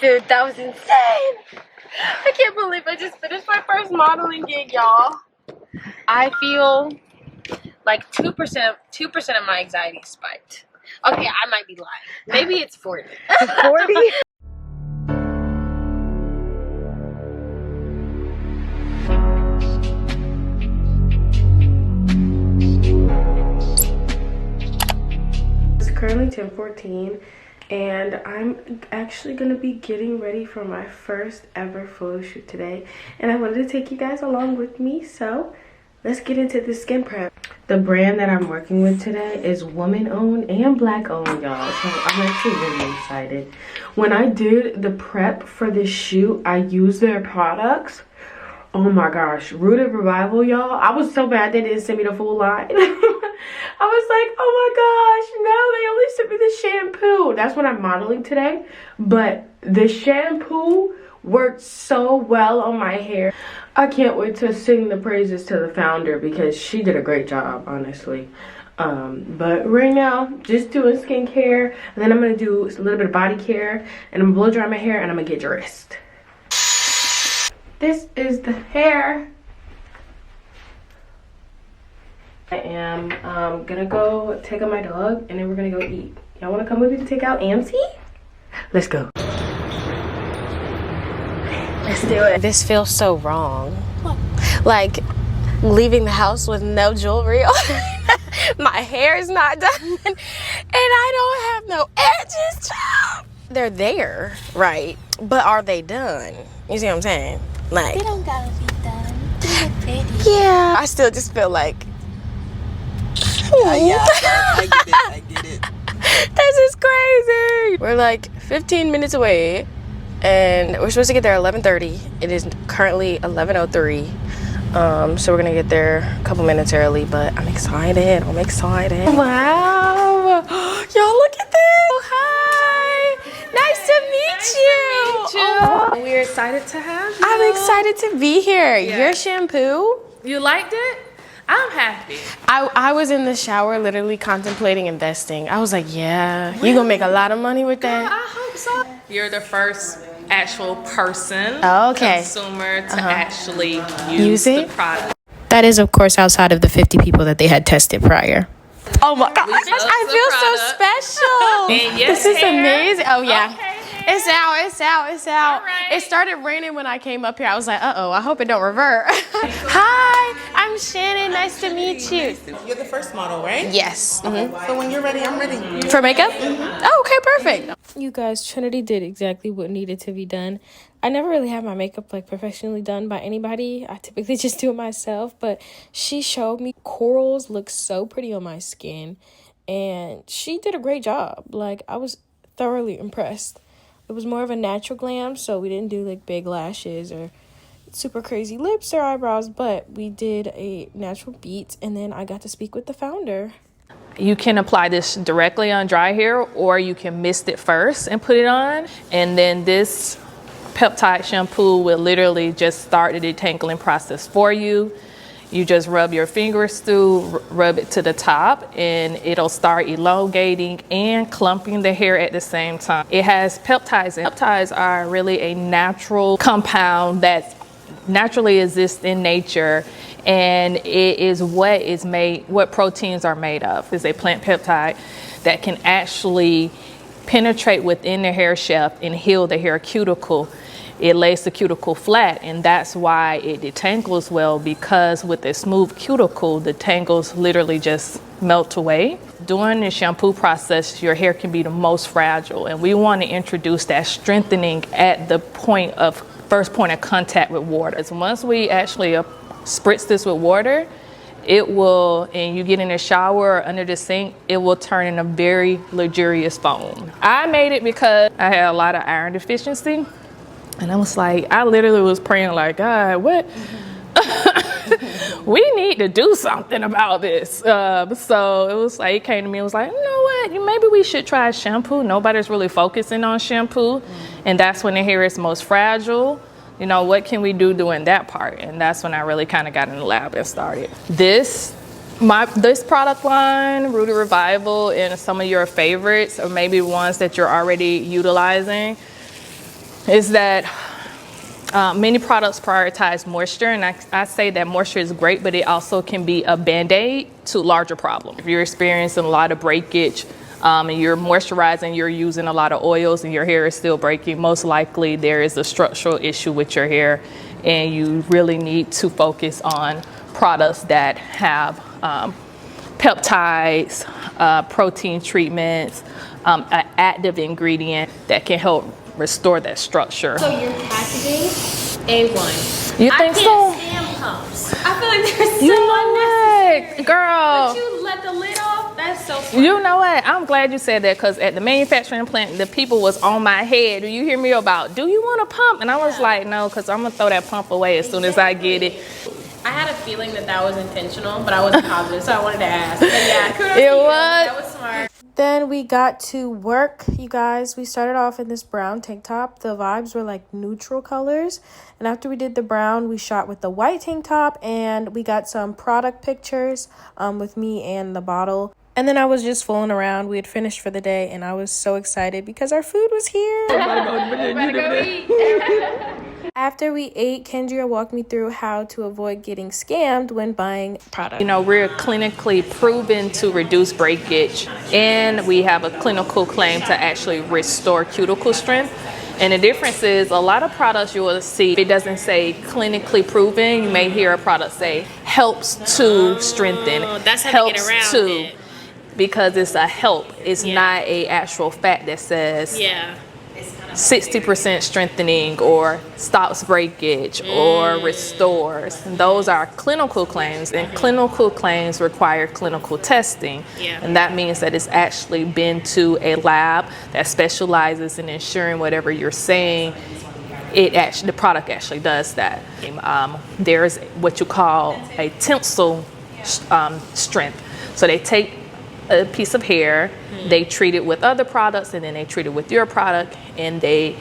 Dude, that was insane. I can't believe I just finished my first modeling gig, y'all. I feel like 2% of my anxiety spiked. Okay, I might be lying. Maybe it's 40. 40? It's currently 10:14 and I'm actually gonna be getting ready for my first ever photo shoot today, and I wanted to take you guys along with me, so let's get into the skin prep. The brand that I'm working with today is woman owned and black owned, y'all, so I'm actually really excited. When I did the prep for this shoot, I used their products. Oh my gosh, Rooted Revival, y'all. I was so bad they didn't send me the full line. I was like, oh my gosh, no, they only sent me the shampoo. That's what I'm modeling today. But the shampoo worked so well on my hair. I can't wait to sing the praises to the founder because she did a great job, honestly. But right now, just doing skincare. And then I'm going to do a little bit of body care. And I'm going to blow dry my hair and I'm going to get dressed. This is the hair. I am gonna go take out my dog and then we're gonna go eat. Y'all wanna come with me to take out Amcy? Let's go. Let's do it. This feels so wrong. Like leaving the house with no jewelry on. My hair is not done and I don't have no edges. They're there, right? But are they done? You see what I'm saying? Like, they don't gotta be done. They look pretty. Yeah. I still just feel like yeah, I get it. This is crazy. We're like 15 minutes away and we're supposed to get there at 11:30. It is currently 11:03. So we're gonna get there a couple minutes early, but I'm excited. Wow. Y'all look at this. Oh, hi. Nice to meet you. Oh, we're excited to have you. I'm excited to be here. Yeah. Your shampoo. You liked it? I'm happy. I was in the shower literally contemplating investing. I was like, yeah, you're gonna make a lot of money with that. I hope so. You're the first actual person, consumer to actually use the product. That is, of course, outside of the 50 people that they had tested prior. Oh my God, I feel so special. And yes, this is amazing. Oh yeah. Okay. It's out. All right. It started raining when I came up here. I was like, uh-oh, I hope it don't revert. Hi, I'm Shannon. Nice to meet you. You're the first model, right? Yes. Mm-hmm. So when you're ready, I'm ready. For makeup? Mm-hmm. Oh, okay, perfect. You guys, Trinity did exactly what needed to be done. I never really have my makeup like professionally done by anybody. I typically just do it myself, but she showed me corals look so pretty on my skin and she did a great job. Like, I was thoroughly impressed. It was more of a natural glam, so we didn't do like big lashes or super crazy lips or eyebrows, but we did a natural beat, and then I got to speak with the founder. You can apply this directly on dry hair, or you can mist it first and put it on, and then this peptide shampoo will literally just start the detangling process for you. You just rub your fingers through, rub it to the top, and it'll start elongating and clumping the hair at the same time. It has peptides, and peptides are really a natural compound that naturally exists in nature, and it is what proteins are made of. It's a plant peptide that can actually penetrate within the hair shaft and heal the hair cuticle. It lays the cuticle flat, and that's why it detangles well, because with a smooth cuticle, the tangles literally just melt away. During the shampoo process, your hair can be the most fragile, and we want to introduce that strengthening at the first point of contact with water. So once we actually spritz this with water, it will, and you get in the shower or under the sink, it will turn in a very luxurious foam. I made it because I had a lot of iron deficiency. And I was like, I literally was praying like, God, what? We need to do something about this. So it was like, it came to me, it was like, you know what? Maybe we should try shampoo. Nobody's really focusing on shampoo. And that's when the hair is most fragile. You know, what can we do during that part? And that's when I really kind of got in the lab and started. This product line, Rooted Revival, and some of your favorites, or maybe ones that you're already utilizing, is that many products prioritize moisture, and I say that moisture is great, but it also can be a band-aid to larger problems. If you're experiencing a lot of breakage and you're moisturizing, you're using a lot of oils and your hair is still breaking, most likely there is a structural issue with your hair, and you really need to focus on products that have peptides, protein treatments, an active ingredient that can help restore that structure. So your packaging, A1. You think so? I can't stand pumps. I feel like they're so You know unnecessary. what, girl? But you let the lid off. That's so smart. You know what? I'm glad you said that, because at the manufacturing plant, the people was on my head. Do you hear me about, do you want a pump? And I was like, no, because I'm going to throw that pump away as soon as I get it. I had a feeling that was intentional, but I wasn't positive, so I wanted to ask. But yeah, kudos to It you. was. That was smart. Then we got to work, you guys. We started off in this brown tank top. The vibes were like neutral colors. And after we did the brown, we shot with the white tank top, and we got some product pictures with me and the bottle. And then I was just fooling around. We had finished for the day, and I was so excited because our food was here. After we ate, Kendria walked me through how to avoid getting scammed when buying products. You know, we're clinically proven to reduce breakage, and we have a clinical claim to actually restore cuticle strength. And the difference is, a lot of products you will see, it doesn't say clinically proven. You may hear a product say helps to strengthen, that's how helps they get around to, it. Because it's a help. It's not a actual fact that says 60% strengthening or stops breakage or restores. And those are clinical claims, and clinical claims require clinical testing. And that means that it's actually been to a lab that specializes in ensuring whatever you're saying, the product actually does that. There's what you call a tensile strength. So they take a piece of hair, they treat it with other products, and then they treat it with your product, and they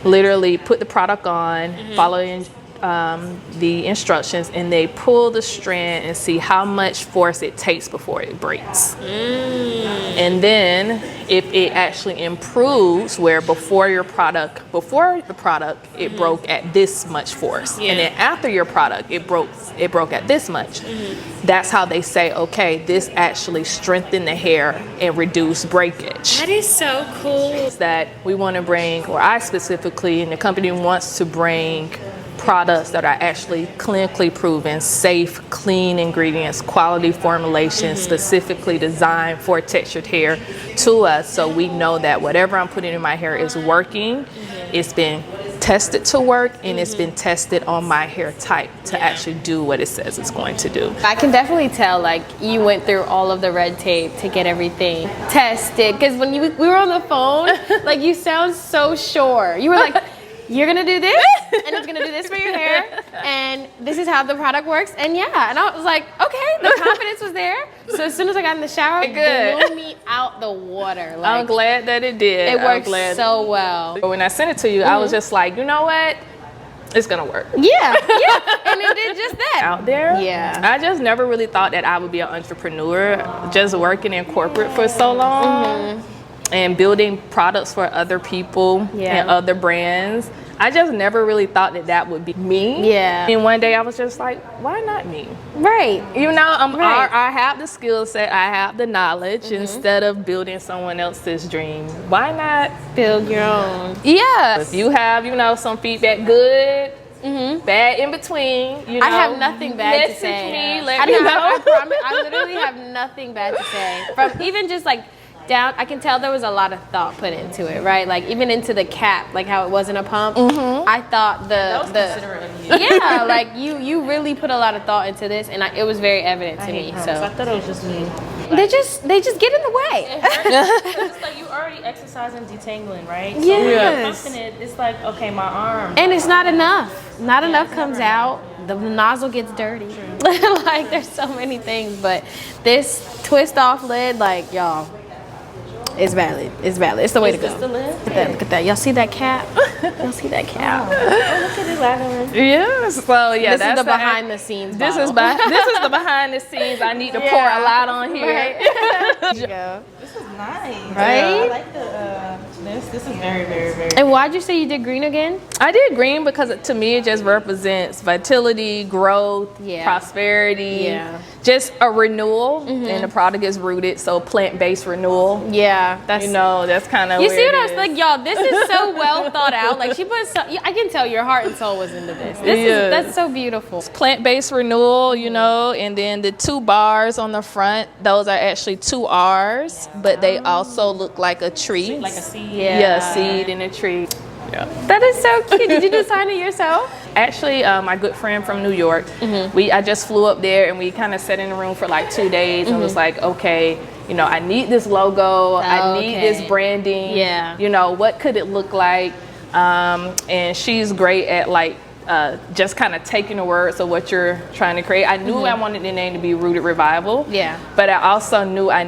literally put the product on, following the instructions, and they pull the strand and see how much force it takes before it breaks. And then if it actually improves, where before the product it broke at this much force, and then after your product it broke at this much, that's how they say, okay, this actually strengthened the hair and reduced breakage. That is so cool. That we want to bring, or I specifically, and the company wants to bring products that are actually clinically proven, safe, clean ingredients, quality formulations, specifically designed for textured hair to us, so we know that whatever I'm putting in my hair is working. It's been tested to work, and it's been tested on my hair type to actually do what it says it's going to do. I can definitely tell, like, you went through all of the red tape to get everything tested, because when we were on the phone, like, you sound so sure. You were like, you're gonna do this, and it's gonna do this for your hair, and this is how the product works, and and I was like, okay, the confidence was there. So as soon as I got in the shower, it blew me out the water. Like, I'm glad that it did. It worked so well. When I sent it to you, I was just like, you know what? It's gonna work. Yeah, and it did just that. Out there, I I just never really thought that I would be an entrepreneur, just working in corporate for so long. And building products for other people and other brands. I just never really thought that would be me. And one day I was just like, why not me? Right. You know, I have the skill set, I have the knowledge. Instead of building someone else's dream, why not build your own? Yeah. If you have, some feedback, good, bad in between, I have nothing bad to say. Me, let me know. I promise, I literally have nothing bad to say. From even just like down, I can tell there was a lot of thought put into it, right? Like even into the cap, like how it wasn't a pump. I thought like you really put a lot of thought into this, and it was very evident to me. So I thought it was just me. They just get in the way. It's like you already exercising detangling, right? So Yes. when you're pumping it, it's like, okay, my arm. And it's not enough. Not enough comes out. The nozzle gets dirty. Like there's so many things, but this twist off lid, like y'all, it's valid. It's valid. It's the way to go. Is this the lid? Look at that. Y'all see that cap? Y'all see that cap? Oh, look at it, lavender. Yes. So yeah, This that's is the behind the scenes. This is the behind the scenes. I need to pour a lot on here. Right. This is nice. Right? I like the This is very, very, very. And why'd you say you did green again? I did green because to me it just represents vitality, growth, Yeah. prosperity, Yeah. just a renewal. And the product is rooted, so plant-based renewal. Yeah, that's. You know, that's kind of. You see what I was like, y'all? This is so well thought out. Like she put, I can tell your heart and soul was into this. That's so beautiful. Plant-based renewal, you know, and then the 2 bars on the front, those are actually 2 R's, but they also look like a tree. Like a seed. Yeah, a seed in a tree. Yeah. That is so cute. Did you design it yourself? Actually, my good friend from New York, I just flew up there and we kind of sat in the room for like 2 days and was like, okay, you know, I need this logo, I need this branding. Yeah. You know, what could it look like? And she's great at like just kind of taking the words of what you're trying to create. I knew I wanted the name to be Rooted Revival. Yeah. But I also knew I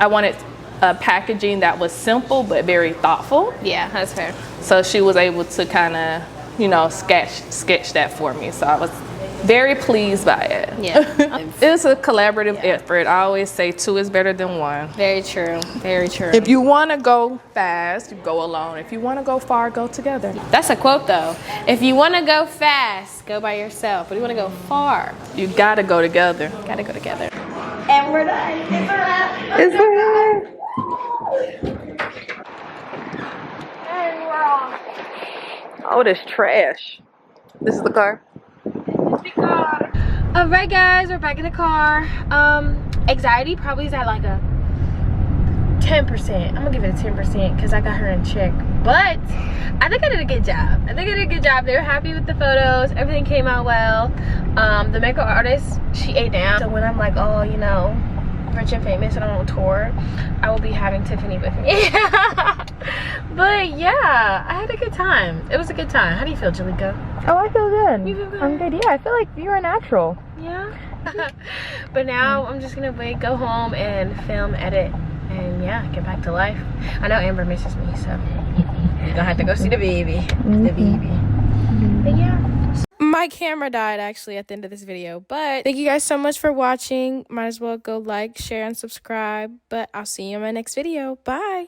wanted a packaging that was simple but very thoughtful. Yeah, that's fair. So she was able to kind of, you know, sketch that for me. So I was very pleased by it. Yeah. It's a collaborative effort. I always say 2 is better than 1. Very true. Very true. If you want to go fast, you go alone. If you want to go far, go together. That's a quote though. If you want to go fast, go by yourself. But if you want to go far, You got to go together. gotta go together. And we're done. It's a wrap. Oh, this trash. This is the car. All right, guys, we're back in the car. Anxiety probably is at like a 10%. I'm gonna give it a 10% because I got her in check. But I think I did a good job. They were happy with the photos. Everything came out well. The makeup artist, she ate down. So when I'm like, oh, you know, rich and famous and I'm on tour, I will be having Tiffany with me. But yeah, I had a good time. It was a good time. How do you feel, Jalika? Oh, I feel good. You feel good? I'm good. Yeah, I feel like you're a natural. Yeah. But now I'm just gonna go home and film, edit, and yeah, get back to life. I know Amber misses me, so you're gonna have to go see the baby. The baby. But yeah. My camera died actually at the end of this video, but thank you guys so much for watching. Might as well go like, share, and subscribe. But I'll see you in my next video. Bye.